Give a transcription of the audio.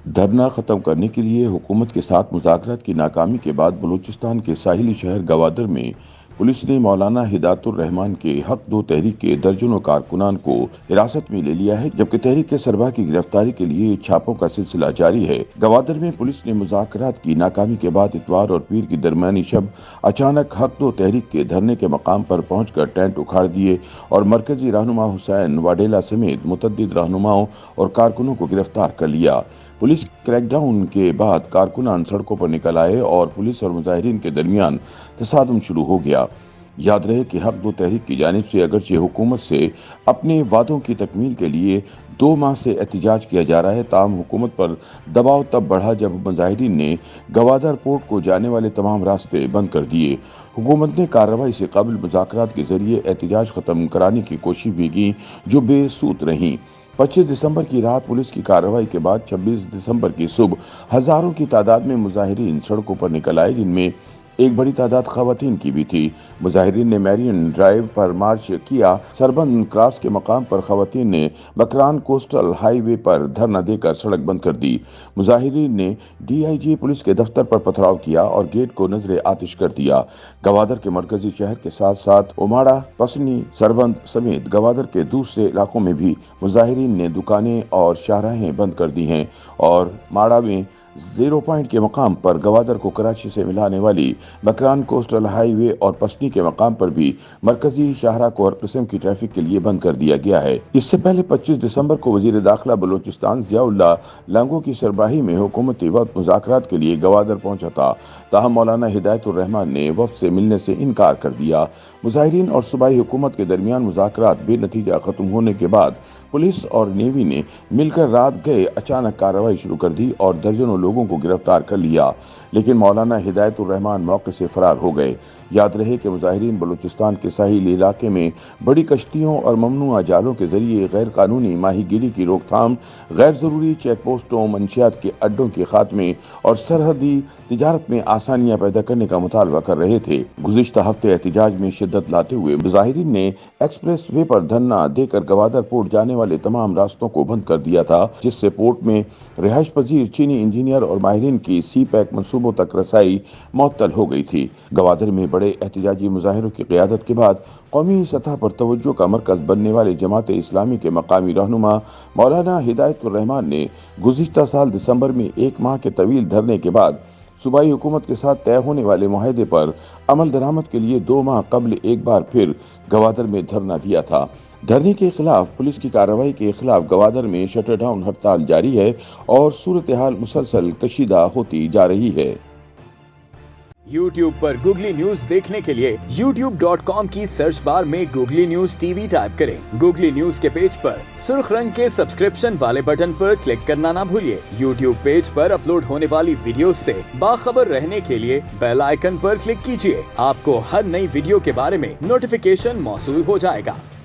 धरना खत्म करने के लिए हुकूमत के साथ मुज़ाकरात की नाकामी के बाद बलूचिस्तान के साहिली शहर गवादर में पुलिस ने मौलाना हिदायतुर रहमान के हक दो तहरीक के दर्जनों कारकुनान को हिरासत में ले लिया है, जबकि तहरीक के सरबराह की गिरफ्तारी के लिए छापों का सिलसिला जारी है। गवादर में पुलिस ने मुज़ाकरात की नाकामी के बाद इतवार और पीर की दरमियानी शब अचानक हक दो तहरीक के धरने के मकाम पर पहुंचकर टेंट उखाड़ दिए और मरकजी रहनुमा हुसैन वाडेला समेत मुतद्दिद रहनुमाओं और कारकुनों को गिरफ्तार कर लिया। पुलिस क्रैकडाउन के बाद कारकुनान सड़कों पर निकल आए और पुलिस और मुजाहिरीन के दरमियान तसादुम शुरू हो गया। याद रहे कि हक दो तहरीक की जानिब से अगरचे हुकूमत से अपने वादों की तकमील के लिए 2 माह से एहतजाज किया जा रहा है, ताहम हुकूमत पर दबाव तब बढ़ा जब मुजाहिरीन ने गवादर पोर्ट को जाने वाले तमाम रास्ते बंद कर दिए। हुकूमत ने कार्रवाई से कबल मुज़ाकरात के जरिए एहतजाज ख़त्म कराने की कोशिश भी की, जो बेसूद रहीं। 25 दिसंबर की रात पुलिस की कार्रवाई के बाद 26 दिसंबर की सुबह हजारों की तादाद में मुजाहिरीन सड़कों पर निकल आए, जिनमें एक बड़ी तादाद खवातीन की भी थी। मुजाहिरीन ने मैरियन ड्राइव पर मार्च किया। सरबंद क्रॉस के मकाम पर खवातीन ने बकरान कोस्टल हाईवे पर धरना देकर सड़क बंद कर दी। मुजाहिरीन ने DIG पुलिस के दफ्तर पर पथराव किया और गेट को नजरे आतिश कर दिया। गवादर के मरकजी शहर के साथ साथ उमाड़ा, पसनी, सरबंद समेत गवादर के दूसरे इलाकों में भी मुजाहिरीन ने दुकानें और शाहराहें बंद कर दी हैं और माड़ा में 0 पॉइंट के मकाम पर गवादर को कराची से मिलाने वाली बकरान कोस्टल हाईवे और पसनी के मकाम पर भी मरकजी शाहरा को हर किस्म की ट्रैफिक के लिए बंद कर दिया गया है। इससे पहले 25 दिसंबर को वजीर दाखिला बलूचिस्तान ज़ियाउल्लाह लांगो की सरबराही में हुकूमती वफ्द मुज़ाकरात के लिए गवादर पहुंचा था, ताहम मौलाना हिदायतुर रहमान ने वफ्द से मिलने से इनकार कर दिया। मुजाहिरीन और सूबाई हुकूमत के दरमियान मुज़ाकरात बेनतीजा खत्म होने के बाद पुलिस और नेवी ने मिलकर रात गए अचानक कार्रवाई शुरू कर दी और दर्जनों लोगों को गिरफ्तार कर लिया, लेकिन मौलाना हिदायतुर रहमान मौके से फरार हो गए। याद रहे कि मुजाहिरीन बलूचिस्तान के साहिली इलाके में बड़ी कश्तियों और ममनुआ जालों के जरिए गैर कानूनी माहीगीरी की रोकथाम, गैर जरूरी चेक पोस्टों, मंशियात के अड्डों के खात्मे और सरहदी तिजारत में आसानियां पैदा करने का मुतालबा कर रहे थे। गुज़िश्ता हफ्ते एहतजाज में शिद्दत लाते हुए मुजाहिरीन ने एक्सप्रेस वे पर धरना देकर गवादर पोर्ट जाने वाले तमाम रास्तों को बंद कर दिया था, जिससे पोर्ट में रिहाइश पजीर चीनी इंजीनियर और माहिरीन की CPEC मंसूबों तक रसाई मुअत्तल हो गई थी। गवादर में बड़े एहतजाजी मुजाहिरों की क़यादत के बाद कौमी सतह पर तवज्जो का मरकज बनने वाले जमात इस्लामी के मकामी रहनुमा मौलाना हिदायतुर रहमान ने गुज़िश्ता साल दिसंबर में 1 माह के तवील धरने के बाद सूबाई हुकूमत के साथ तय होने वाले मुआहदे पर अमल दरामद के लिए 2 माह कबल एक बार फिर गवादर में धरना दिया था। धरने के खिलाफ पुलिस की कार्रवाई के खिलाफ गवादर में शटर डाउन हड़ताल जारी है और सूरत हाल मुसलसल कशीदा होती जा रही है। YouTube पर गूगली न्यूज देखने के लिए youtube.com की सर्च बार में गूगली न्यूज TV टाइप करें। गूगली न्यूज के पेज पर सुर्ख रंग के सब्सक्रिप्शन वाले बटन पर क्लिक करना ना भूलिए। YouTube पेज पर अपलोड होने वाली वीडियोस से बाखबर रहने के लिए बेल आइकन पर क्लिक कीजिए। आपको हर नई वीडियो के बारे में नोटिफिकेशन मौसूल हो जाएगा।